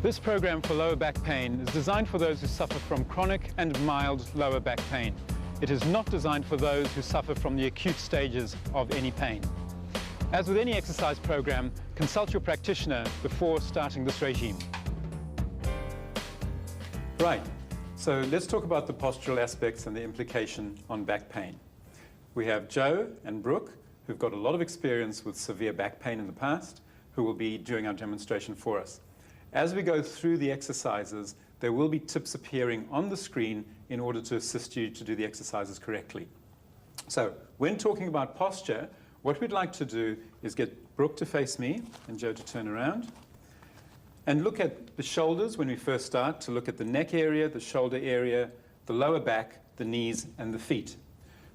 This program for lower back pain is designed for those who suffer from chronic and mild lower back pain. It is not designed for those who suffer from the acute stages of any pain. As with any exercise program, consult your practitioner before starting this regime. Right, so let's talk about the postural aspects and the implication on back pain. We have Joe and Brooke, who've got a lot of experience with severe back pain in the past, who will be doing our demonstration for us. As we go through the exercises, there will be tips appearing on the screen in order to assist you to do the exercises correctly. So, when talking about posture, what we'd like to do is get Brooke to face me and Joe to turn around and look at the shoulders when we first start, to look at the neck area, the shoulder area, the lower back, the knees, and the feet.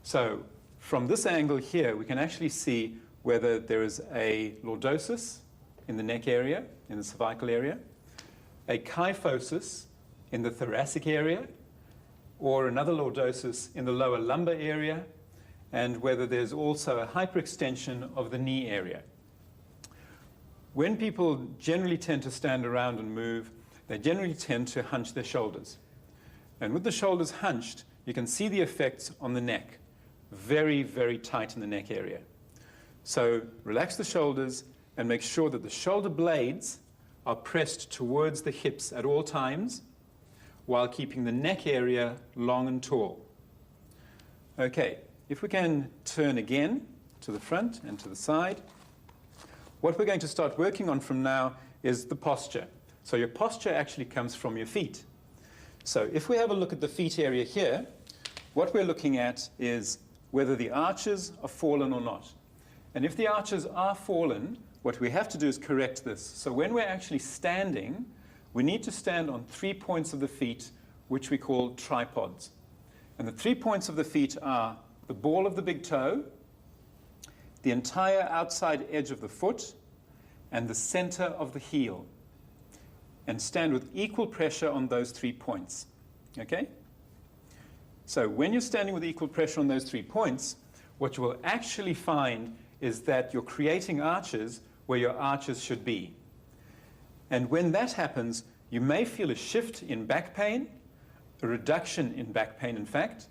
So, from this angle here, we can actually see whether there is a lordosis in the neck area, in the cervical area, a kyphosis in the thoracic area, or another lordosis in the lower lumbar area, and whether there's also a hyperextension of the knee area. When people generally tend to stand around and move, they generally tend to hunch their shoulders. And with the shoulders hunched, you can see the effects on the neck. Very, very tight in the neck area. So relax the shoulders and make sure that the shoulder blades are pressed towards the hips at all times while keeping the neck area long and tall. Okay, if we can turn again to the front and to the side, what we're going to start working on from now is the posture. So your posture actually comes from your feet. So if we have a look at the feet area here, what we're looking at is whether the arches are fallen or not. And if the arches are fallen, what we have to do is correct this. So when we're actually standing, we need to stand on 3 points of the feet, which we call tripods. And the 3 points of the feet are the ball of the big toe, the entire outside edge of the foot, and the center of the heel. And stand with equal pressure on those 3 points. Okay? So when you're standing with equal pressure on those 3 points, what you will actually find is that you're creating arches where your arches should be. And when that happens, you may feel a shift in back pain, a reduction in back pain, in fact,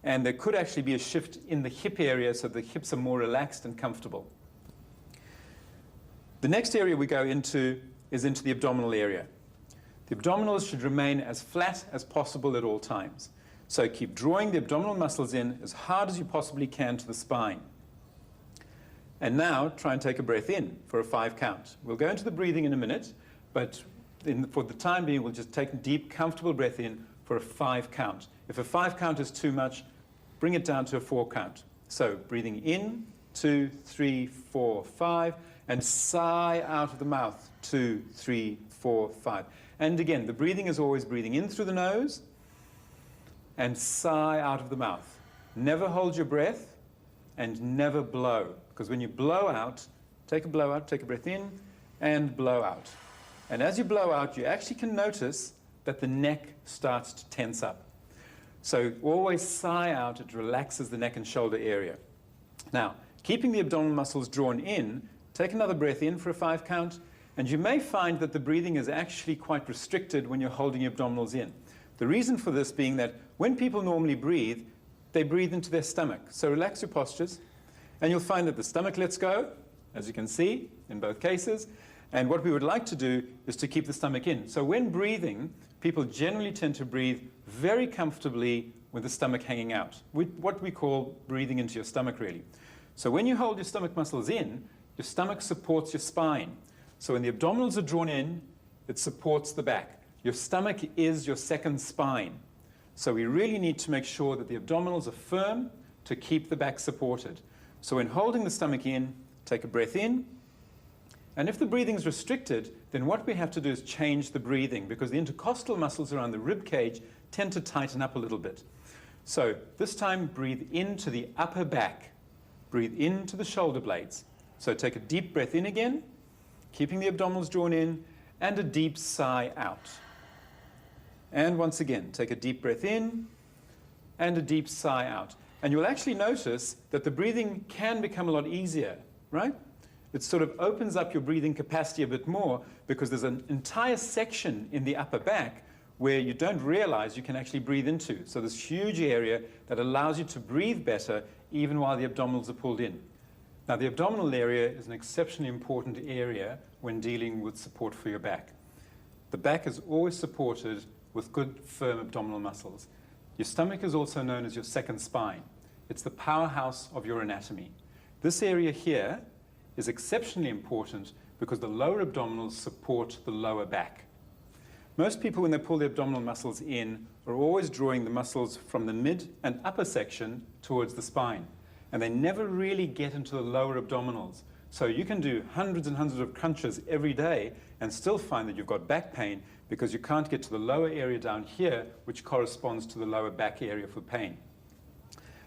and there could actually be a shift in the hip area so the hips are more relaxed and comfortable. The next area we go into is into the abdominal area. The abdominals should remain as flat as possible at all times. So keep drawing the abdominal muscles in as hard as you possibly can to the spine. And now try and take a breath in for a 5 count. We'll go into the breathing in a minute, but for the time being, we'll just take a deep, comfortable breath in for a 5 count. If a 5 count is too much, bring it down to a 4 count. So breathing in, 2, 3, 4, 5, and sigh out of the mouth, 2, 3, 4, 5. And again, the breathing is always breathing in through the nose and sigh out of the mouth. Never hold your breath and never blow. Because when you blow out, take a breath in and blow out. And as you blow out, you actually can notice that the neck starts to tense up. So always sigh out, it relaxes the neck and shoulder area. Now, keeping the abdominal muscles drawn in, take another breath in for a 5 count, and you may find that the breathing is actually quite restricted when you're holding your abdominals in. The reason for this being that when people normally breathe, they breathe into their stomach. So relax your postures. And you'll find that the stomach lets go, as you can see, in both cases. And what we would like to do is to keep the stomach in. So when breathing, people generally tend to breathe very comfortably with the stomach hanging out, what we call breathing into your stomach, really. So when you hold your stomach muscles in, your stomach supports your spine. So when the abdominals are drawn in, it supports the back. Your stomach is your second spine. So we really need to make sure that the abdominals are firm to keep the back supported. So when holding the stomach in, take a breath in. And if the breathing is restricted, then what we have to do is change the breathing, because the intercostal muscles around the rib cage tend to tighten up a little bit. So this time, breathe into the upper back. Breathe into the shoulder blades. So take a deep breath in again, keeping the abdominals drawn in, and a deep sigh out. And once again, take a deep breath in and a deep sigh out. And you'll actually notice that the breathing can become a lot easier, right? it sort of opens up your breathing capacity a bit more because there's an entire section in the upper back where you don't realize you can actually breathe into. So this huge area that allows you to breathe better even while the abdominals are pulled in. Now, the abdominal area is an exceptionally important area when dealing with support for your back. The back is always supported with good, firm abdominal muscles. Your stomach is also known as your second spine. It's the powerhouse of your anatomy. This area here is exceptionally important because the lower abdominals support the lower back. Most people, when they pull the abdominal muscles in, are always drawing the muscles from the mid and upper section towards the spine. And they never really get into the lower abdominals. So you can do hundreds and hundreds of crunches every day and still find that you've got back pain because you can't get to the lower area down here, which corresponds to the lower back area for pain.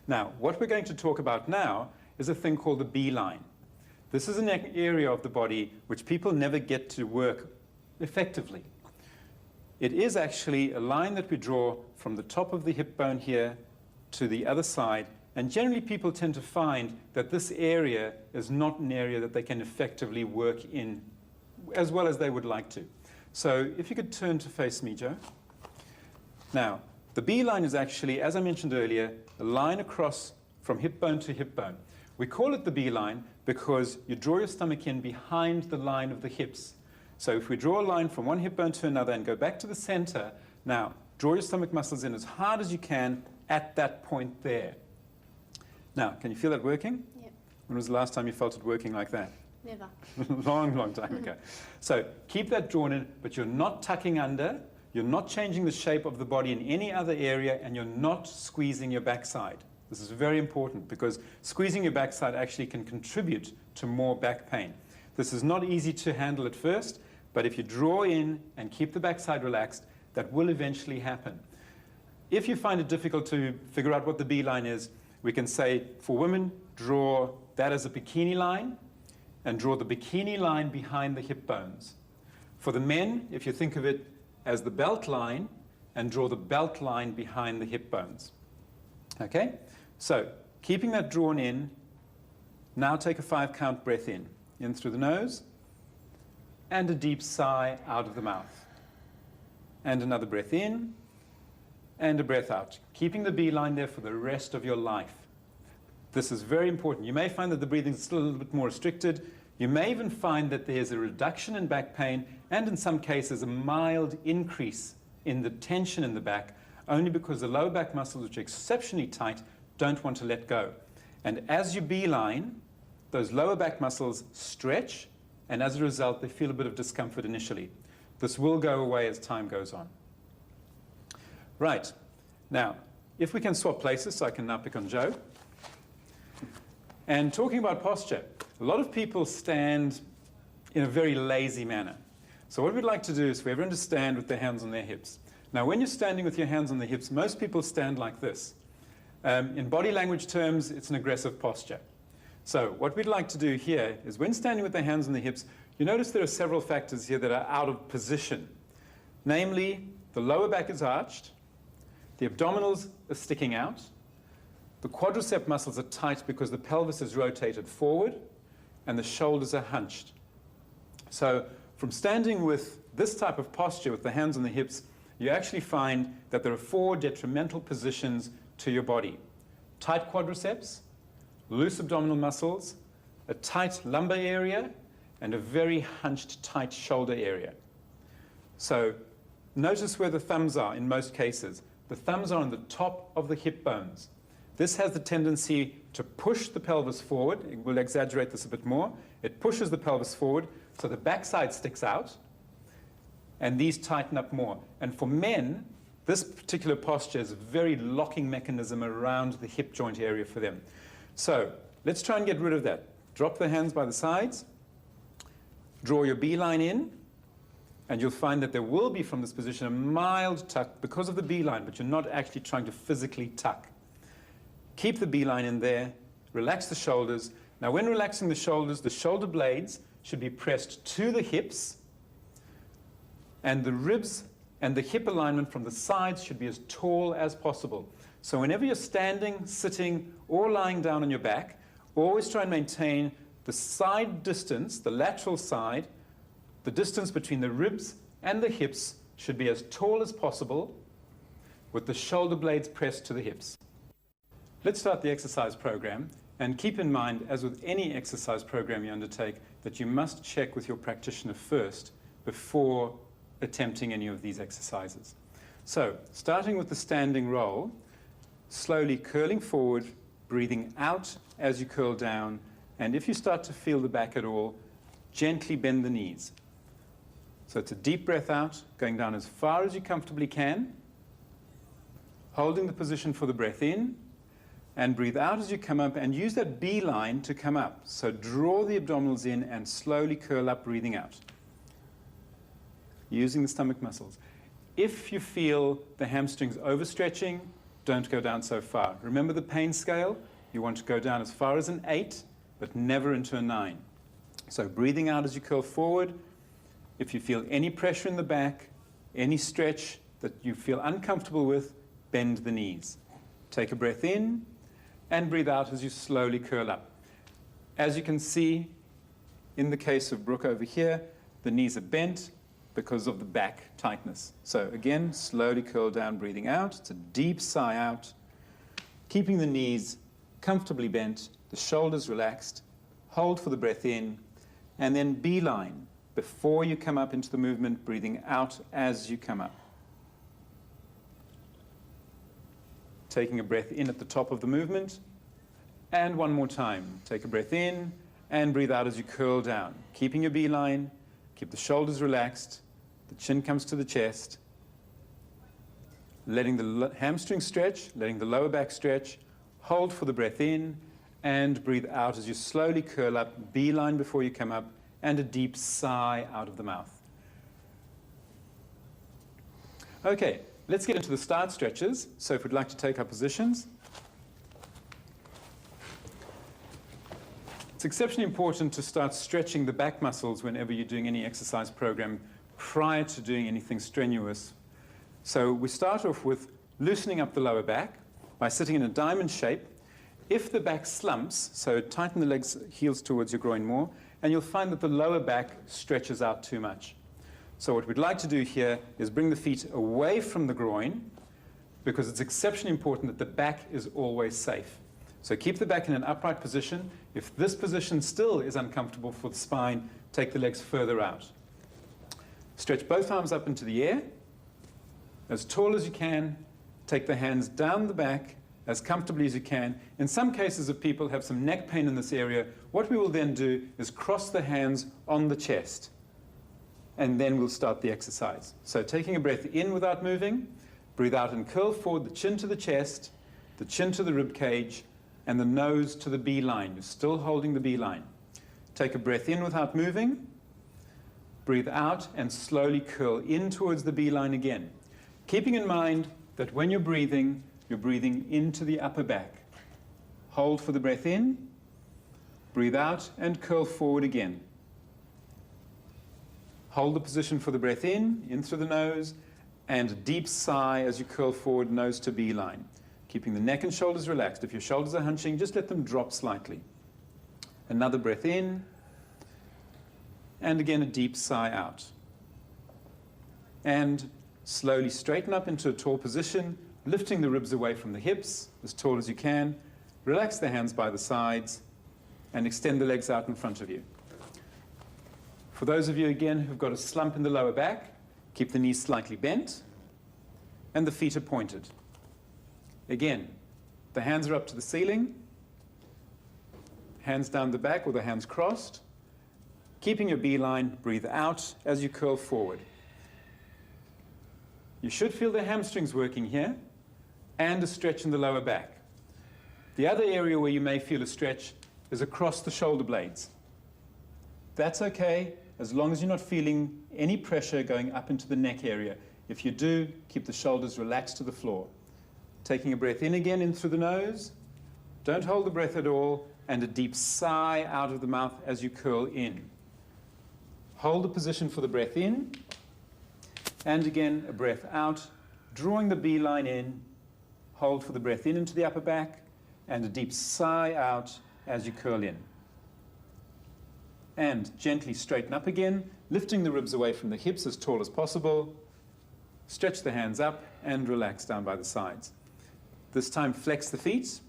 Now, what we're going to talk about now is a thing called the B-line. This is an area of the body which people never get to work effectively. It is actually a line that we draw from the top of the hip bone here to the other side, and generally people tend to find that this area is not an area that they can effectively work in as well as they would like to. So if you could turn to face me, Joe. Now, the B-line is actually, as I mentioned earlier, a line across from hip bone to hip bone. We call it the B-line because you draw your stomach in behind the line of the hips. So if we draw a line from one hip bone to another and go back to the center, now draw your stomach muscles in as hard as you can at that point there. Now, can you feel that working? Yep. When was the last time you felt it working like that? Never. Long time ago. So keep that drawn in, but you're not tucking under, you're not changing the shape of the body in any other area, and you're not squeezing your backside. This is very important because squeezing your backside actually can contribute to more back pain. This is not easy to handle at first, but if you draw in and keep the backside relaxed, that will eventually happen. If you find it difficult to figure out what the B-line is, we can say, for women, draw that as a bikini line, and draw the bikini line behind the hip bones. For the men, if you think of it as the belt line, and draw the belt line behind the hip bones. Okay? So, keeping that drawn in, now take a 5-count breath in through the nose, and a deep sigh out of the mouth. And another breath in, and a breath out, keeping the B-line there for the rest of your life. This is very important. You may find that the breathing is still a little bit more restricted. You may even find that there's a reduction in back pain, and in some cases a mild increase in the tension in the back, only because the lower back muscles, which are exceptionally tight, don't want to let go. And as you B-line, those lower back muscles stretch, and as a result, they feel a bit of discomfort initially. This will go away as time goes on. Right. Now, if we can swap places, so I can now pick on Joe. And talking about posture, a lot of people stand in a very lazy manner. So what we'd like to do is for everyone to stand with their hands on their hips. Now, when you're standing with your hands on the hips, most people stand like this. In body language terms, it's an aggressive posture. So what we'd like to do here is when standing with the hands on the hips, you notice there are several factors here that are out of position. Namely, the lower back is arched, the abdominals are sticking out, the quadricep muscles are tight because the pelvis is rotated forward, and the shoulders are hunched. So from standing with this type of posture with the hands on the hips, you actually find that there are 4 detrimental positions to your body. Tight quadriceps, loose abdominal muscles, a tight lumbar area, and a very hunched, tight shoulder area. So notice where the thumbs are in most cases. The thumbs are on the top of the hip bones. This has the tendency to push the pelvis forward. We'll exaggerate this a bit more. It pushes the pelvis forward, so the backside sticks out, and these tighten up more. And for men, this particular posture is a very locking mechanism around the hip joint area for them. So let's try and get rid of that. Drop the hands by the sides, draw your B-line in, and you'll find that there will be from this position a mild tuck because of the B-line, but you're not actually trying to physically tuck. Keep the B-line in there, relax the shoulders. Now when relaxing the shoulders, the shoulder blades should be pressed to the hips, and the ribs and the hip alignment from the sides should be as tall as possible. So whenever you're standing, sitting, or lying down on your back, always try and maintain The side distance, the lateral side, the distance between the ribs and the hips should be as tall as possible with the shoulder blades pressed to the hips. Let's start the exercise program, and keep in mind, as with any exercise program you undertake, that you must check with your practitioner first before attempting any of these exercises. So, starting with the standing roll, slowly curling forward, breathing out as you curl down, and if you start to feel the back at all, gently bend the knees. So it's a deep breath out, going down as far as you comfortably can, holding the position for the breath in, and breathe out as you come up, and use that beeline to come up. So draw the abdominals in and slowly curl up, breathing out, using the stomach muscles. If you feel the hamstrings overstretching, don't go down so far. Remember the pain scale? You want to go down as far as an 8, but never into a 9. So breathing out as you curl forward. If you feel any pressure in the back, any stretch that you feel uncomfortable with, bend the knees. Take a breath in and breathe out as you slowly curl up. As you can see, in the case of Brooke over here, the knees are bent because of the back tightness. So again, slowly curl down, breathing out. It's a deep sigh out, keeping the knees comfortably bent, the shoulders relaxed. Hold for the breath in, and then beeline before you come up into the movement, breathing out as you come up. Taking a breath in at the top of the movement, and one more time. Take a breath in and breathe out as you curl down. Keeping your beeline, keep the shoulders relaxed, the chin comes to the chest, letting the hamstring stretch, letting the lower back stretch. Hold for the breath in and breathe out as you slowly curl up, beeline before you come up, and a deep sigh out of the mouth. Okay, let's get into the start stretches. So if we'd like to take our positions. It's exceptionally important to start stretching the back muscles whenever you're doing any exercise program prior to doing anything strenuous. So we start off with loosening up the lower back by sitting in a diamond shape. If the back slumps, so tighten the legs, heels towards your groin more, and you'll find that the lower back stretches out too much. So what we'd like to do here is bring the feet away from the groin, because it's exceptionally important that the back is always safe. So keep the back in an upright position. If this position still is uncomfortable for the spine, take the legs further out. Stretch both arms up into the air, as tall as you can. Take the hands down the back as comfortably as you can. In some cases, if people have some neck pain in this area, what we will then do is cross the hands on the chest, and then we'll start the exercise. So taking a breath in without moving, breathe out and curl forward, the chin to the chest, the chin to the rib cage, and the nose to the beeline. You're still holding the beeline. Take a breath in without moving, breathe out and slowly curl in towards the beeline again. Keeping in mind that when you're breathing into the upper back. Hold for the breath in, breathe out and curl forward again. Hold the position for the breath in through the nose, and a deep sigh as you curl forward, nose to beeline. Keeping the neck and shoulders relaxed. If your shoulders are hunching, just let them drop slightly. Another breath in, and again a deep sigh out. And slowly straighten up into a tall position, lifting the ribs away from the hips, as tall as you can. Relax the hands by the sides, and extend the legs out in front of you. For those of you, again, who've got a slump in the lower back, keep the knees slightly bent, and the feet are pointed. Again, the hands are up to the ceiling, hands down the back or the hands crossed. Keeping your beeline, breathe out as you curl forward. You should feel the hamstrings working here, and a stretch in the lower back. The other area where you may feel a stretch is across the shoulder blades. That's okay, as long as you're not feeling any pressure going up into the neck area. If you do, keep the shoulders relaxed to the floor. Taking a breath in again, in through the nose. Don't hold the breath at all, and a deep sigh out of the mouth as you curl in. Hold the position for the breath in, and again, a breath out, drawing the beeline in. Hold for the breath in into the upper back, and a deep sigh out as you curl in. And gently straighten up again, lifting the ribs away from the hips as tall as possible. Stretch the hands up and relax down by the sides. This time flex the feet.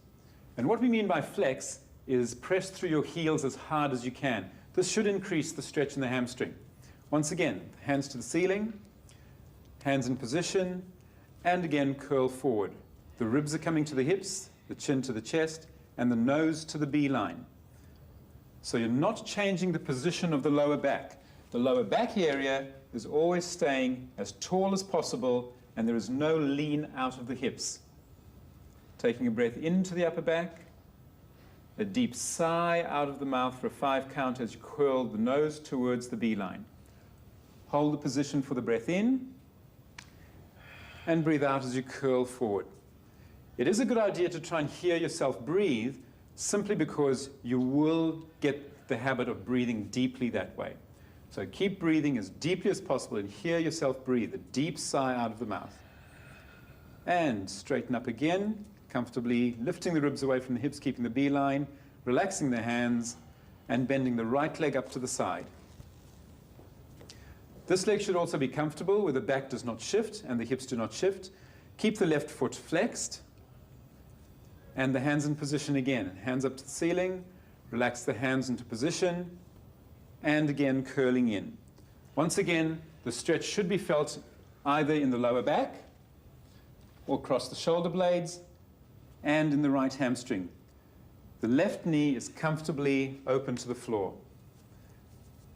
And what we mean by flex is press through your heels as hard as you can. This should increase the stretch in the hamstring. Once again, hands to the ceiling, hands in position, and again curl forward. The ribs are coming to the hips, the chin to the chest, and the nose to the B-line. So you're not changing the position of the lower back. The lower back area is always staying as tall as possible, and there is no lean out of the hips. Taking a breath into the upper back, a deep sigh out of the mouth for a 5 count as you curl the nose towards the B-line. Hold the position for the breath in, and breathe out as you curl forward. It is a good idea to try and hear yourself breathe, simply because you will get the habit of breathing deeply that way. So keep breathing as deeply as possible and hear yourself breathe, a deep sigh out of the mouth. And straighten up again, comfortably lifting the ribs away from the hips, keeping the B-line, relaxing the hands, and bending the right leg up to the side. This leg should also be comfortable, where the back does not shift and the hips do not shift. Keep the left foot flexed, and the hands in position again. Hands up to the ceiling, relax the hands into position, and again curling in. Once again, the stretch should be felt either in the lower back or across the shoulder blades and in the right hamstring. The left knee is comfortably open to the floor.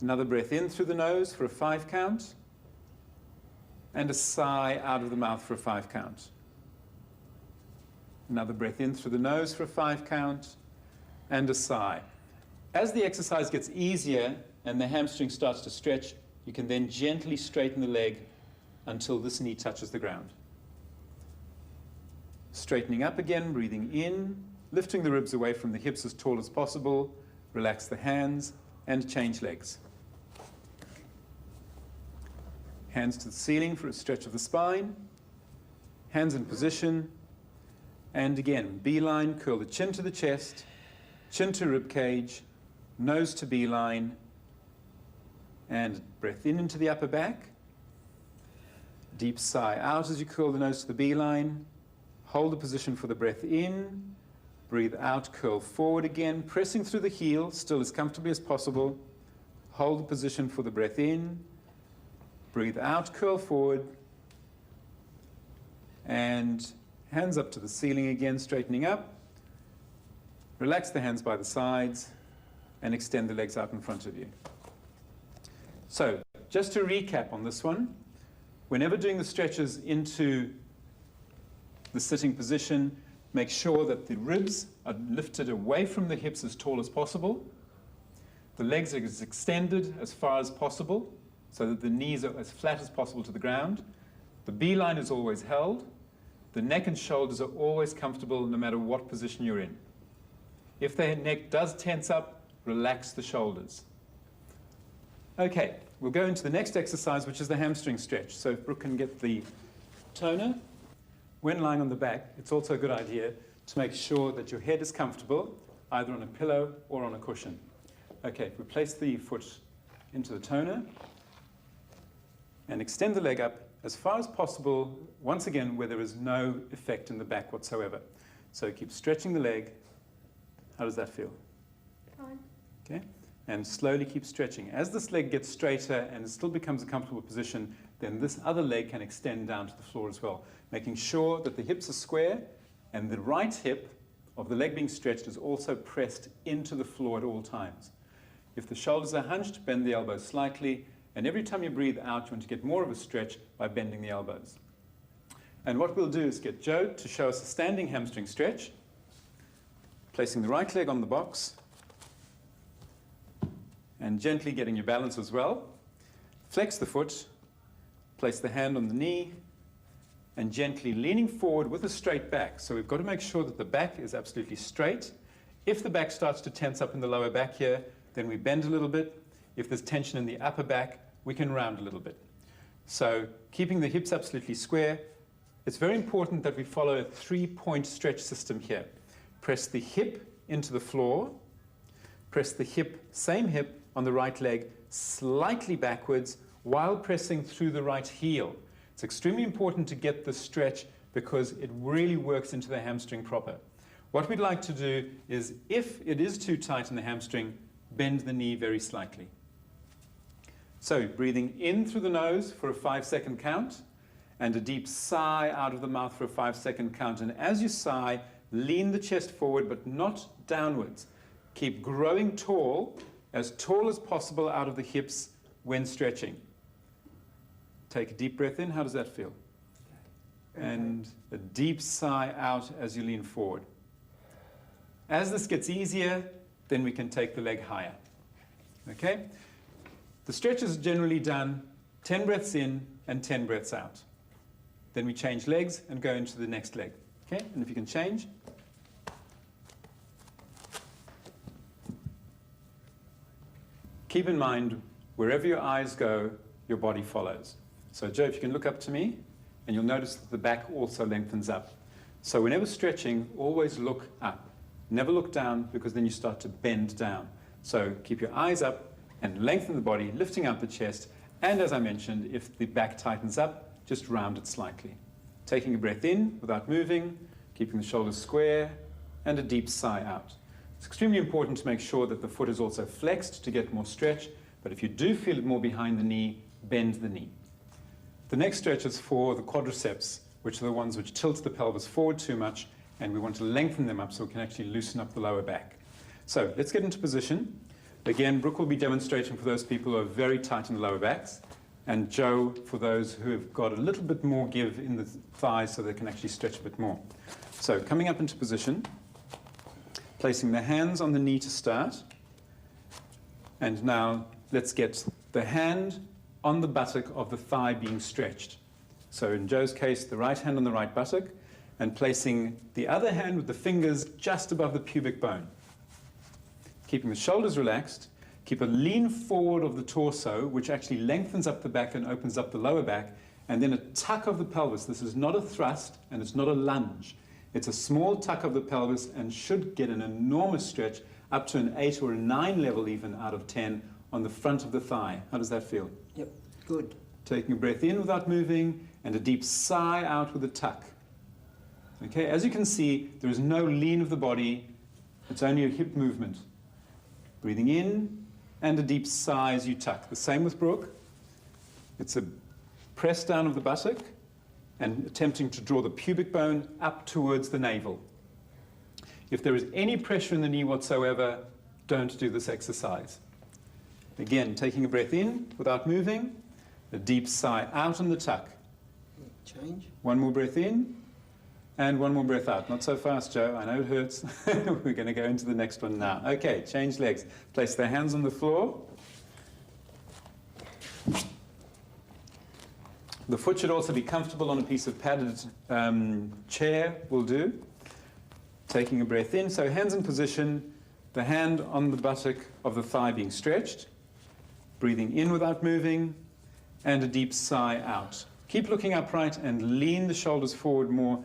Another breath in through the nose for a 5 count, and a sigh out of the mouth for a 5 count. Another breath in through the nose for a 5 count, and a sigh. As the exercise gets easier and the hamstring starts to stretch, you can then gently straighten the leg until this knee touches the ground. Straightening up again, breathing in, lifting the ribs away from the hips as tall as possible, relax the hands, and change legs. Hands to the ceiling for a stretch of the spine, hands in position, and again, B-line, curl the chin to the chest, chin to rib cage, nose to B-line, and breath in into the upper back. Deep sigh out as you curl the nose to the B-line. Hold the position for the breath in. Breathe out, curl forward again, pressing through the heel, still as comfortably as possible. Hold the position for the breath in. Breathe out, curl forward. And hands up to the ceiling again, straightening up. Relax the hands by the sides and extend the legs out in front of you. So, just to recap on this one, whenever doing the stretches into the sitting position, make sure that the ribs are lifted away from the hips as tall as possible. The legs are as extended as far as possible, so that the knees are as flat as possible to the ground. The B-line is always held. The neck and shoulders are always comfortable no matter what position you're in. If the neck does tense up, relax the shoulders. Okay, we'll go into the next exercise, which is the hamstring stretch. So if Brooke can get the toner. When lying on the back, it's also a good idea to make sure that your head is comfortable, either on a pillow or on a cushion. Okay, if we place the foot into the toner and extend the leg up as far as possible, once again, where there is no effect in the back whatsoever. So keep stretching the leg. How does that feel? Fine. Okay, and slowly keep stretching. As this leg gets straighter and it still becomes a comfortable position, then this other leg can extend down to the floor as well, making sure that the hips are square and the right hip of the leg being stretched is also pressed into the floor at all times. If the shoulders are hunched, bend the elbows slightly, and every time you breathe out, you want to get more of a stretch by bending the elbows. And what we'll do is get Joe to show us a standing hamstring stretch, placing the right leg on the box, and gently getting your balance as well. Flex the foot, place the hand on the knee, and gently leaning forward with a straight back. So we've got to make sure that the back is absolutely straight. If the back starts to tense up in the lower back here, then we bend a little bit. If there's tension in the upper back, we can round a little bit. So keeping the hips absolutely square, it's very important that we follow a 3-point stretch system here. Press the hip into the floor, press the hip, same hip, on the right leg slightly backwards while pressing through the right heel. It's extremely important to get the stretch because it really works into the hamstring proper. What we'd like to do is, if it is too tight in the hamstring, bend the knee very slightly. So breathing in through the nose for a 5-second count, and a deep sigh out of the mouth for a 5-second count. And as you sigh, lean the chest forward, but not downwards. Keep growing tall as possible out of the hips when stretching. Take a deep breath in. How does that feel? And a deep sigh out as you lean forward. As this gets easier, then we can take the leg higher. Okay? The stretch is generally done 10 breaths in and 10 breaths out. Then we change legs and go into the next leg. Okay? And if you can change. Keep in mind, wherever your eyes go, your body follows. So Joe, if you can look up to me, and you'll notice that the back also lengthens up. So whenever stretching, always look up. Never look down, because then you start to bend down. So keep your eyes up and lengthen the body, lifting out the chest. And as I mentioned, if the back tightens up, just round it slightly. Taking a breath in without moving, keeping the shoulders square, and a deep sigh out. It's extremely important to make sure that the foot is also flexed to get more stretch, but if you do feel it more behind the knee, bend the knee. The next stretch is for the quadriceps, which are the ones which tilt the pelvis forward too much, and we want to lengthen them up so we can actually loosen up the lower back. So let's get into position. Again, Brooke will be demonstrating for those people who are very tight in the lower backs, and Joe for those who have got a little bit more give in the thighs so they can actually stretch a bit more. So coming up into position, placing the hands on the knee to start, and now let's get the hand on the buttock of the thigh being stretched. So in Joe's case, the right hand on the right buttock, and placing the other hand with the fingers just above the pubic bone. Keeping the shoulders relaxed, keep a lean forward of the torso, which actually lengthens up the back and opens up the lower back, and then a tuck of the pelvis. This is not a thrust, and it's not a lunge. It's a small tuck of the pelvis and should get an enormous stretch up to an 8 or a 9 level even out of 10 on the front of the thigh. How does that feel? Yep, good. Taking a breath in without moving, and a deep sigh out with a tuck. Okay, as you can see, there is no lean of the body. It's only a hip movement. Breathing in, and a deep sigh as you tuck. The same with Brooke. It's a press down of the buttock and attempting to draw the pubic bone up towards the navel. If there is any pressure in the knee whatsoever, don't do this exercise. Again, taking a breath in without moving, a deep sigh out on the tuck. Change. One more breath in, and one more breath out. Not so fast, Joe. I know it hurts. We're going to go into the next one now. Okay, change legs. Place the hands on the floor. The foot should also be comfortable on a piece of padded chair will do. Taking a breath in. So hands in position, the hand on the buttock of the thigh being stretched. Breathing in without moving, and a deep sigh out. Keep looking upright and lean the shoulders forward more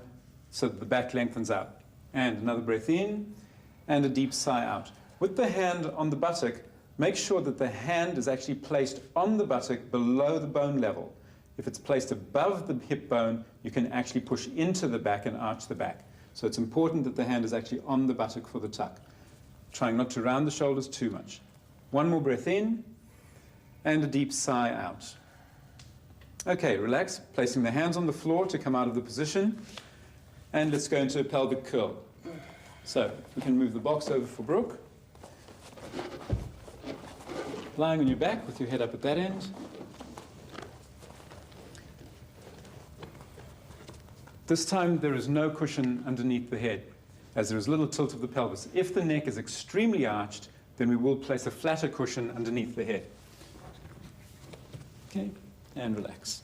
so that the back lengthens out. And another breath in, and a deep sigh out. With the hand on the buttock, make sure that the hand is actually placed on the buttock below the bone level. If it's placed above the hip bone, you can actually push into the back and arch the back. So it's important that the hand is actually on the buttock for the tuck. Trying not to round the shoulders too much. One more breath in, and a deep sigh out. Okay, relax, placing the hands on the floor to come out of the position. And let's go into a pelvic curl. So we can move the box over for Brooke. Lying on your back with your head up at that end. This time there is no cushion underneath the head, as there is little tilt of the pelvis. If the neck is extremely arched, then we will place a flatter cushion underneath the head. Okay, and relax.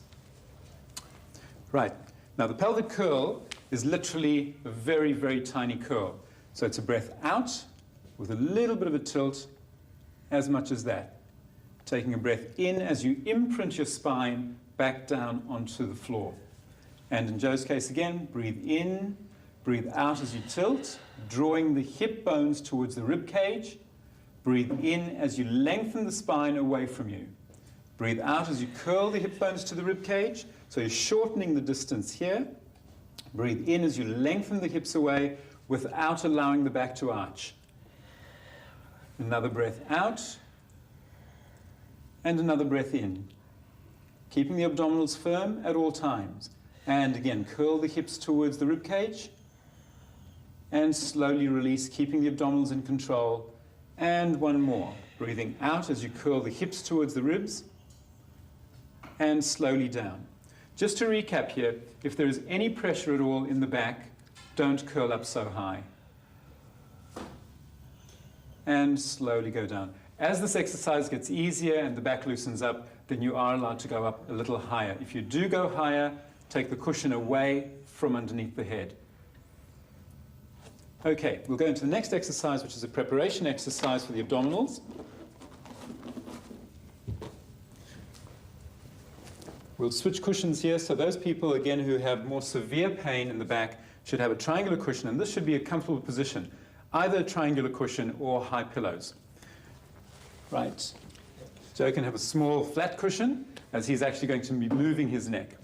Right, now the pelvic curl is literally a very, very tiny curl. So it's a breath out with a little bit of a tilt, as much as that. Taking a breath in as you imprint your spine back down onto the floor. And in Joe's case again, breathe in, breathe out as you tilt, drawing the hip bones towards the rib cage, Breathe in as you lengthen the spine away from you. Breathe out as you curl the hip bones to the rib cage. So you're shortening the distance here. Breathe in as you lengthen the hips away without allowing the back to arch. Another breath out. And another breath in. Keeping the abdominals firm at all times. And again, curl the hips towards the rib cage. And slowly release, keeping the abdominals in control. And one more. Breathing out as you curl the hips towards the ribs. And slowly down. Just to recap here, if there is any pressure at all in the back, don't curl up so high. And slowly go down. As this exercise gets easier and the back loosens up, then you are allowed to go up a little higher. If you do go higher, take the cushion away from underneath the head. Okay, we'll go into the next exercise, which is a preparation exercise for the abdominals. We'll switch cushions here, so those people, again, who have more severe pain in the back should have a triangular cushion, and this should be a comfortable position, either a triangular cushion or high pillows. Right. Joe can have a small flat cushion, as he's actually going to be moving his neck.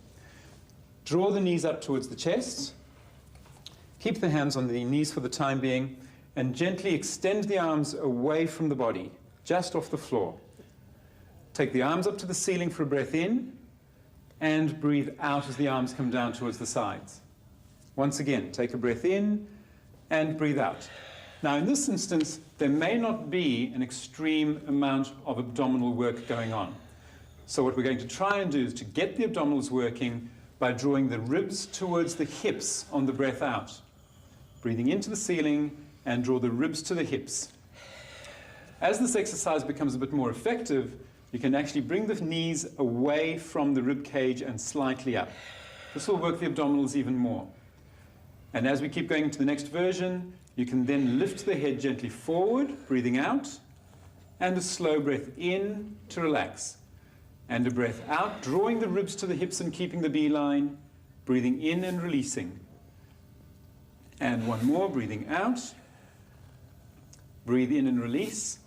Draw the knees up towards the chest. Keep the hands on the knees for the time being, and gently extend the arms away from the body, just off the floor. Take the arms up to the ceiling for a breath in, and breathe out as the arms come down towards the sides. Once again, take a breath in and breathe out. Now, in this instance, there may not be an extreme amount of abdominal work going on. So what we're going to try and do is to get the abdominals working by drawing the ribs towards the hips on the breath out. Breathing into the ceiling and draw the ribs to the hips. As this exercise becomes a bit more effective, you can actually bring the knees away from the rib cage and slightly up. This will work the abdominals even more. And as we keep going into the next version, you can then lift the head gently forward, breathing out, and a slow breath in to relax. And a breath out, drawing the ribs to the hips and keeping the beeline, breathing in and releasing. And one more, breathing out. Breathe in and release,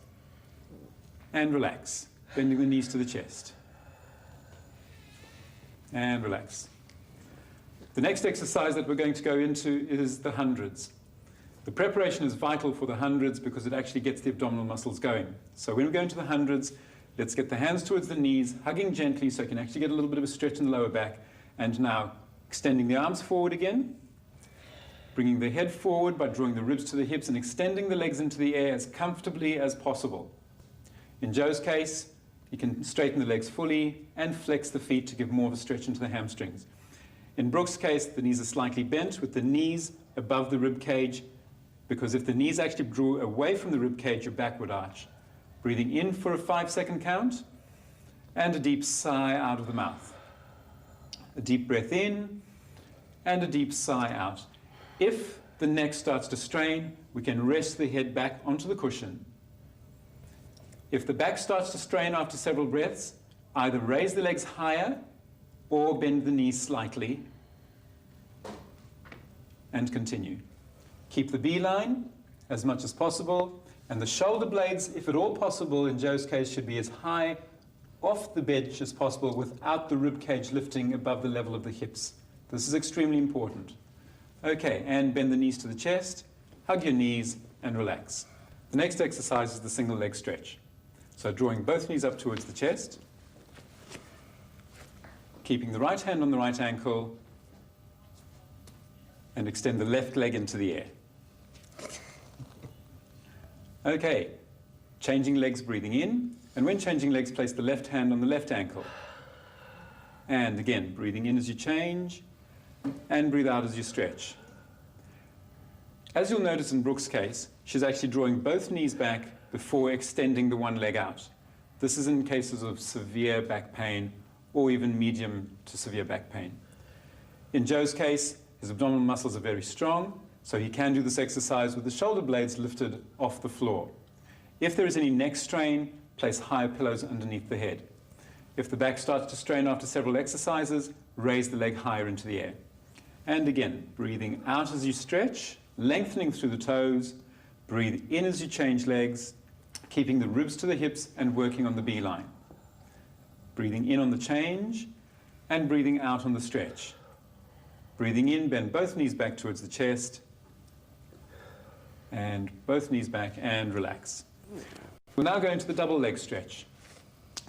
and relax. Bending the knees to the chest. And relax. The next exercise that we're going to go into is the hundreds. The preparation is vital for the hundreds because it actually gets the abdominal muscles going. So when we go into the hundreds, let's get the hands towards the knees, hugging gently so you can actually get a little bit of a stretch in the lower back. And now extending the arms forward again. Bringing the head forward by drawing the ribs to the hips and extending the legs into the air as comfortably as possible. In Joe's case, you can straighten the legs fully and flex the feet to give more of a stretch into the hamstrings. In Brooke's case, the knees are slightly bent with the knees above the rib cage, because if the knees actually drew away from the rib cage, your back would arch. Breathing in for a 5-second count, and a deep sigh out of the mouth. A deep breath in, and a deep sigh out. If the neck starts to strain, we can rest the head back onto the cushion. If the back starts to strain after several breaths, either raise the legs higher or bend the knees slightly and continue. Keep the beeline as much as possible, and the shoulder blades, if at all possible, in Joe's case, should be as high off the bench as possible without the rib cage lifting above the level of the hips. This is extremely important. Okay, and bend the knees to the chest, hug your knees, and relax. The next exercise is the single leg stretch. So drawing both knees up towards the chest, keeping the right hand on the right ankle, and extend the left leg into the air. Okay, changing legs, breathing in, and when changing legs, place the left hand on the left ankle. And again, breathing in as you change, and breathe out as you stretch. As you'll notice in Brooke's case, she's actually drawing both knees back before extending the one leg out. This is in cases of severe back pain or even medium to severe back pain. In Joe's case, his abdominal muscles are very strong, so he can do this exercise with the shoulder blades lifted off the floor. If there is any neck strain, place higher pillows underneath the head. If the back starts to strain after several exercises, raise the leg higher into the air. And again, breathing out as you stretch, lengthening through the toes. Breathe in as you change legs, keeping the ribs to the hips and working on the beeline. Breathing in on the change and breathing out on the stretch. Breathing in, bend both knees back towards the chest, and both knees back and relax. We'll now go into the double leg stretch.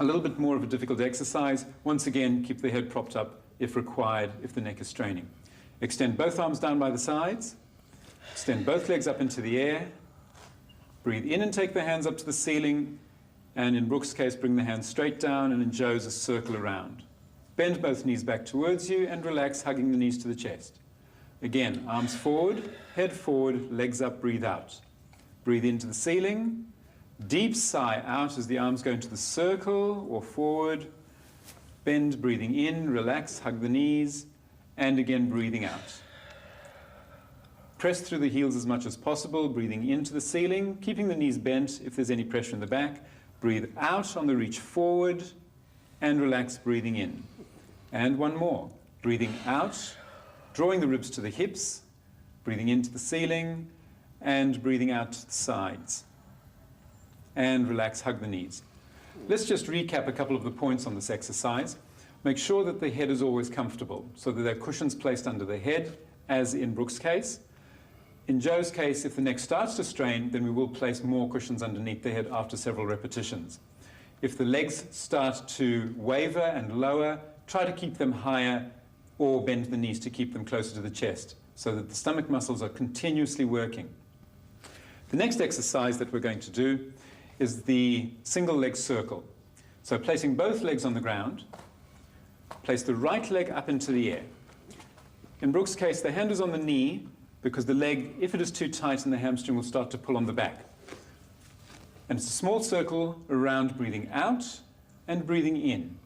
A little bit more of a difficult exercise. Once again, keep the head propped up if required, if the neck is straining. Extend both arms down by the sides. Extend both legs up into the air. Breathe in and take the hands up to the ceiling. And in Brooke's case, bring the hands straight down, and in Joe's, a circle around. Bend both knees back towards you and relax, hugging the knees to the chest. Again, arms forward, head forward, legs up, breathe out. Breathe into the ceiling. Deep sigh out as the arms go into the circle or forward. Bend, breathing in, relax, hug the knees, and again breathing out. Press through the heels as much as possible, breathing into the ceiling, keeping the knees bent if there's any pressure in the back. Breathe out on the reach forward, and relax, breathing in. And one more. Breathing out, drawing the ribs to the hips, breathing into the ceiling, and breathing out to the sides. And relax, hug the knees. Let's just recap a couple of the points on this exercise. Make sure that the head is always comfortable, so that there are cushions placed under the head, as in Brooke's case. In Joe's case, if the neck starts to strain, then we will place more cushions underneath the head after several repetitions. If the legs start to waver and lower, try to keep them higher or bend the knees to keep them closer to the chest, so that the stomach muscles are continuously working. The next exercise that we're going to do is the single leg circle. So placing both legs on the ground, place the right leg up into the air. In Brooke's case, the hand is on the knee because the leg, if it is too tight, and the hamstring will start to pull on the back. And it's a small circle around, breathing out and breathing in.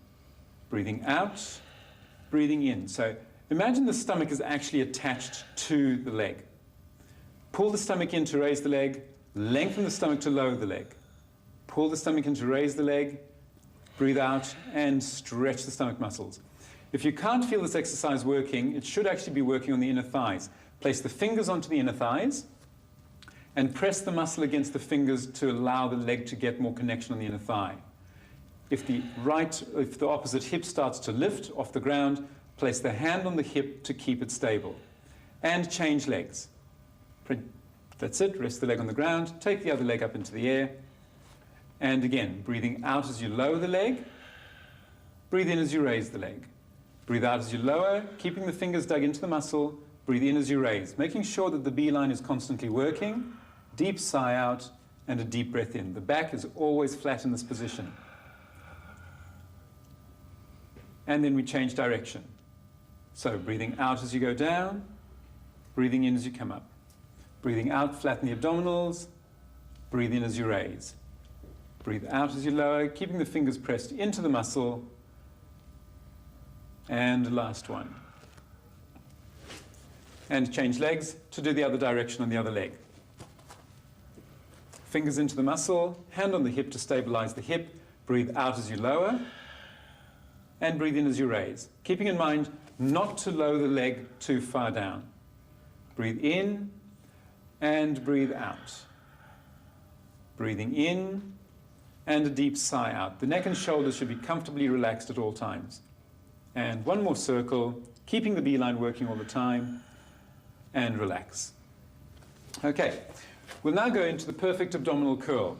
Breathing out, breathing in. So imagine the stomach is actually attached to the leg. Pull the stomach in to raise the leg, lengthen the stomach to lower the leg. Pull the stomach in to raise the leg, breathe out, and stretch the stomach muscles. If you can't feel this exercise working, it should actually be working on the inner thighs. Place the fingers onto the inner thighs and press the muscle against the fingers to allow the leg to get more connection on the inner thigh. If the opposite hip starts to lift off the ground, place the hand on the hip to keep it stable. And change legs. That's it, rest the leg on the ground, take the other leg up into the air. And again, breathing out as you lower the leg, breathe in as you raise the leg. Breathe out as you lower, keeping the fingers dug into the muscle, breathe in as you raise, making sure that the beeline is constantly working, deep sigh out, and a deep breath in. The back is always flat in this position. And then we change direction. So breathing out as you go down, breathing in as you come up. Breathing out, flatten the abdominals, breathe in as you raise. Breathe out as you lower, keeping the fingers pressed into the muscle. And last one. And change legs to do the other direction on the other leg. Fingers into the muscle, hand on the hip to stabilize the hip. Breathe out as you lower, and breathe in as you raise. Keeping in mind not to lower the leg too far down. Breathe in, and breathe out. Breathing in, and a deep sigh out. The neck and shoulders should be comfortably relaxed at all times. And one more circle, keeping the beeline working all the time, and relax. Okay, we'll now go into the perfect abdominal curl.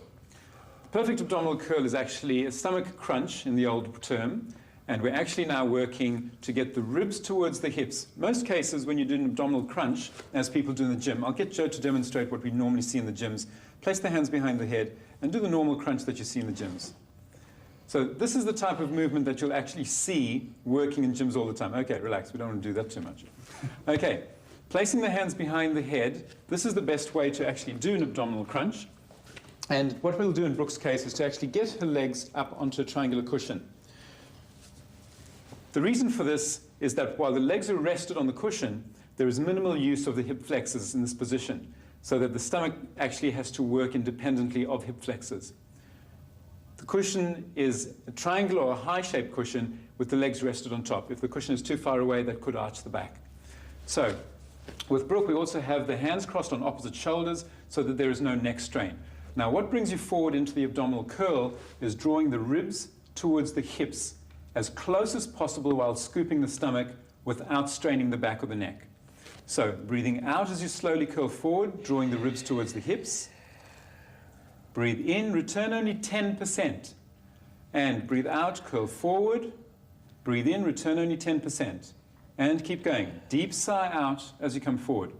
The perfect abdominal curl is actually a stomach crunch in the old term, and we're actually now working to get the ribs towards the hips. Most cases when you do an abdominal crunch, as people do in the gym, I'll get Joe to demonstrate what we normally see in the gyms. Place the hands behind the head and do the normal crunch that you see in the gyms. So this is the type of movement that you'll actually see working in gyms all the time. Okay, relax, we don't want to do that too much. Okay, placing the hands behind the head, this is the best way to actually do an abdominal crunch. And what we'll do in Brooke's case is to actually get her legs up onto a triangular cushion. The reason for this is that while the legs are rested on the cushion, there is minimal use of the hip flexors in this position, so that the stomach actually has to work independently of hip flexors. The cushion is a triangular or a high-shaped cushion with the legs rested on top. If the cushion is too far away, that could arch the back. So with Brooke, we also have the hands crossed on opposite shoulders so that there is no neck strain. Now, what brings you forward into the abdominal curl is drawing the ribs towards the hips as close as possible while scooping the stomach without straining the back or the neck. So, breathing out as you slowly curl forward, drawing the ribs towards the hips. Breathe in, return only 10%. And breathe out, curl forward. Breathe in, return only 10%. And keep going. Deep sigh out as you come forward.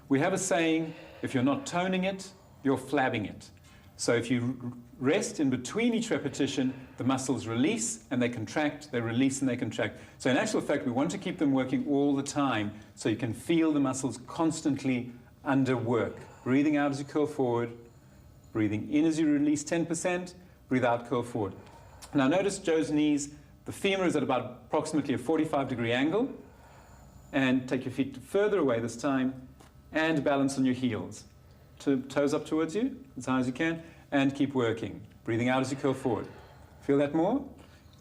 We have a saying, if you're not toning it, you're flabbing it. So if you rest in between each repetition, the muscles release and they contract, they release and they contract. So in actual fact, we want to keep them working all the time so you can feel the muscles constantly under work. Breathing out as you curl forward, breathing in as you release 10%, breathe out, curl forward. Now notice Joe's knees, the femur is at about approximately a 45-degree angle, and take your feet further away this time, and balance on your heels. Toes up towards you, as high as you can, and keep working. Breathing out as you curl forward. Feel that more?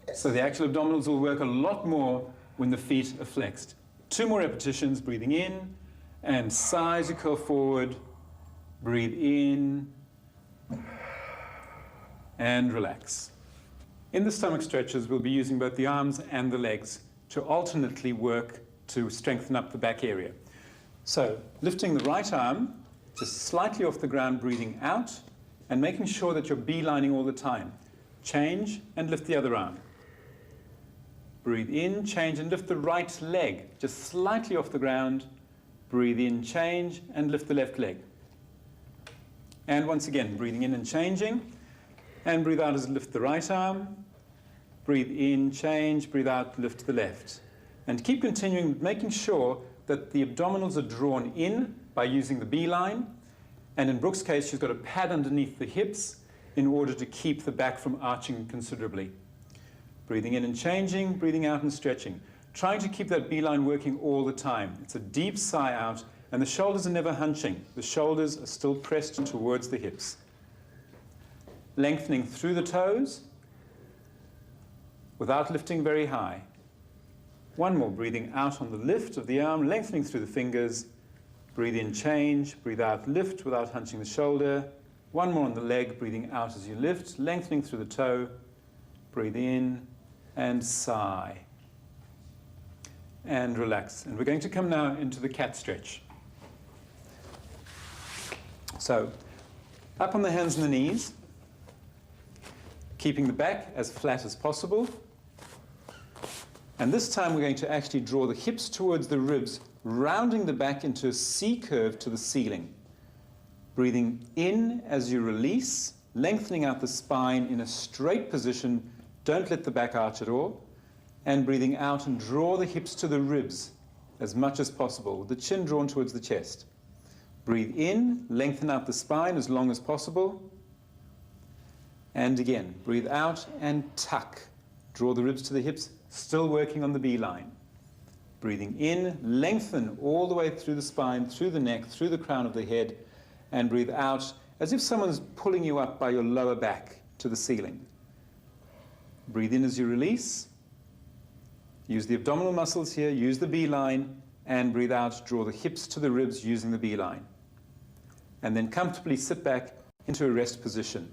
Yes. So the actual abdominals will work a lot more when the feet are flexed. 2 more repetitions, breathing in, and sigh as you curl forward. Breathe in, and relax. In the stomach stretches, we'll be using both the arms and the legs to alternately work to strengthen up the back area. So, lifting the right arm, just slightly off the ground, breathing out, and making sure that you're beelining all the time. Change and lift the other arm. Breathe in, change, and lift the right leg, just slightly off the ground. Breathe in, change, and lift the left leg. And once again, breathing in and changing. And breathe out as you lift the right arm. Breathe in, change, breathe out, lift the left. And keep continuing, making sure that the abdominals are drawn in by using the beeline. And in Brooke's case, she's got a pad underneath the hips in order to keep the back from arching considerably. Breathing in and changing, breathing out and stretching. Trying to keep that beeline working all the time. It's a deep sigh out, and the shoulders are never hunching. The shoulders are still pressed towards the hips. Lengthening through the toes without lifting very high. One more, breathing out on the lift of the arm, lengthening through the fingers. Breathe in, change, breathe out, lift without hunching the shoulder. One more on the leg, breathing out as you lift, lengthening through the toe. Breathe in and sigh. And relax. And we're going to come now into the cat stretch. So, up on the hands and the knees, keeping the back as flat as possible. And this time we're going to actually draw the hips towards the ribs, rounding the back into a C curve to the ceiling. Breathing in as you release, lengthening out the spine in a straight position. Don't let the back arch at all. And breathing out and draw the hips to the ribs as much as possible, with the chin drawn towards the chest. Breathe in, lengthen out the spine as long as possible. And again, breathe out and tuck. Draw the ribs to the hips, still working on the beeline. Breathing in, lengthen all the way through the spine, through the neck, through the crown of the head, and breathe out as if someone's pulling you up by your lower back to the ceiling. Breathe in as you release. Use the abdominal muscles here, use the beeline, and breathe out, draw the hips to the ribs using the beeline. And then comfortably sit back into a rest position.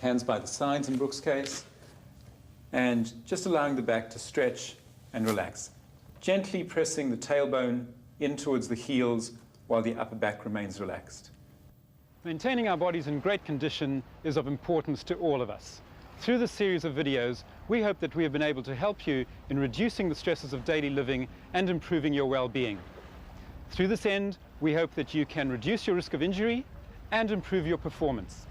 Hands by the sides in Brooke's case, and just allowing the back to stretch and relax. Gently pressing the tailbone in towards the heels while the upper back remains relaxed. Maintaining our bodies in great condition is of importance to all of us. Through this series of videos, we hope that we have been able to help you in reducing the stresses of daily living and improving your well-being. Through this end, we hope that you can reduce your risk of injury and improve your performance.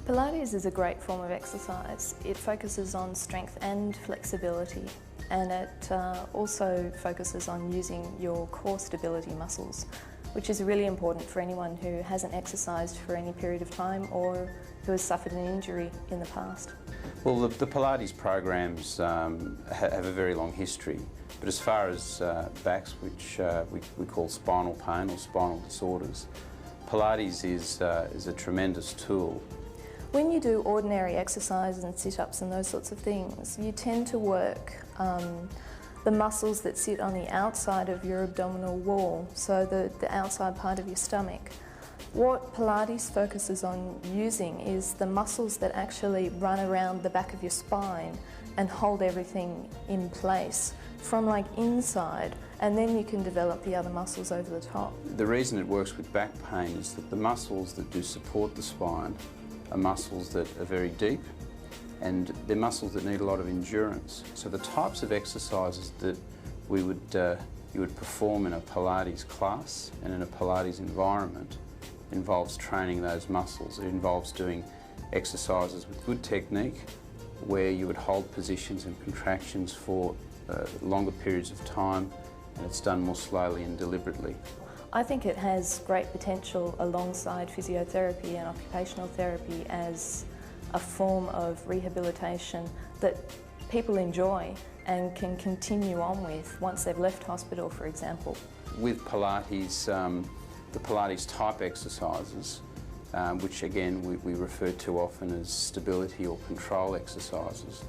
Pilates is a great form of exercise. It focuses on strength and flexibility, and it also focuses on using your core stability muscles, which is really important for anyone who hasn't exercised for any period of time or who has suffered an injury in the past. Well, the Pilates programs have a very long history, but as far as backs, which we call spinal pain or spinal disorders, Pilates is a tremendous tool. When you do ordinary exercises and sit-ups and those sorts of things, you tend to work the muscles that sit on the outside of your abdominal wall, so the outside part of your stomach. What Pilates focuses on using is the muscles that actually run around the back of your spine and hold everything in place from like inside, and then you can develop the other muscles over the top. The reason it works with back pain is that the muscles that do support the spine are muscles that are very deep, and they're muscles that need a lot of endurance. So the types of exercises that you would perform in a Pilates class and in a Pilates environment involves training those muscles. It involves doing exercises with good technique where you would hold positions and contractions for longer periods of time, and it's done more slowly and deliberately. I think it has great potential alongside physiotherapy and occupational therapy as a form of rehabilitation that people enjoy and can continue on with once they've left hospital, for example. With Pilates, the Pilates type exercises, which again we refer to often as stability or control exercises,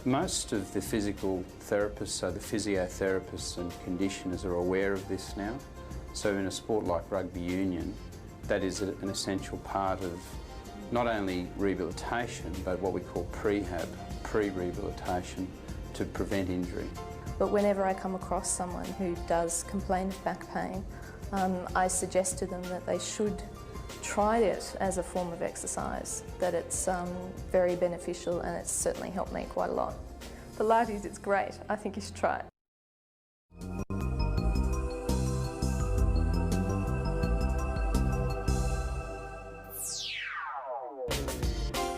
most of the physical therapists, so the physiotherapists and conditioners, are aware of this now. So in a sport like rugby union, that is an essential part of not only rehabilitation, but what we call prehab, pre-rehabilitation, to prevent injury. But whenever I come across someone who does complain of back pain, I suggest to them that they should try it as a form of exercise, that it's very beneficial, and it's certainly helped me quite a lot. Pilates, it's great. I think you should try it.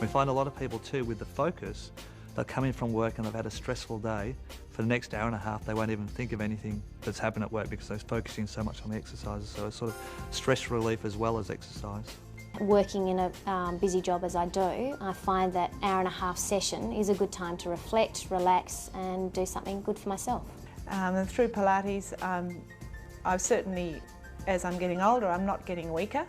We find a lot of people too with the focus, they'll come in from work and they've had a stressful day. For the next hour and a half, they won't even think of anything that's happened at work because they're focusing so much on the exercises. So it's sort of stress relief as well as exercise. Working in a busy job as I do, I find that hour and a half session is a good time to reflect, relax and do something good for myself. And through Pilates, I've certainly, as I'm getting older, I'm not getting weaker,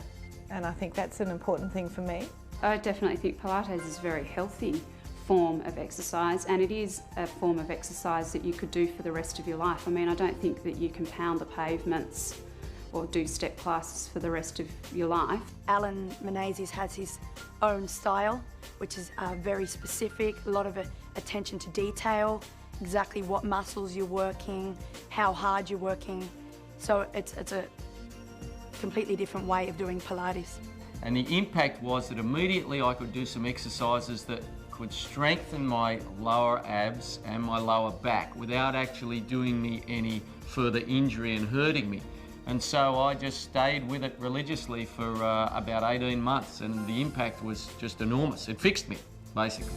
and I think that's an important thing for me. I definitely think Pilates is a very healthy form of exercise, and it is a form of exercise that you could do for the rest of your life. I mean, I don't think that you can pound the pavements or do step classes for the rest of your life. Menezes has his own style, which is very specific, a lot of attention to detail, exactly what muscles you're working, how hard you're working. So it's a completely different way of doing Pilates. And the impact was that immediately I could do some exercises that could strengthen my lower abs and my lower back without actually doing me any further injury and hurting me. And so I just stayed with it religiously for about 18 months, and the impact was just enormous. It fixed me, basically.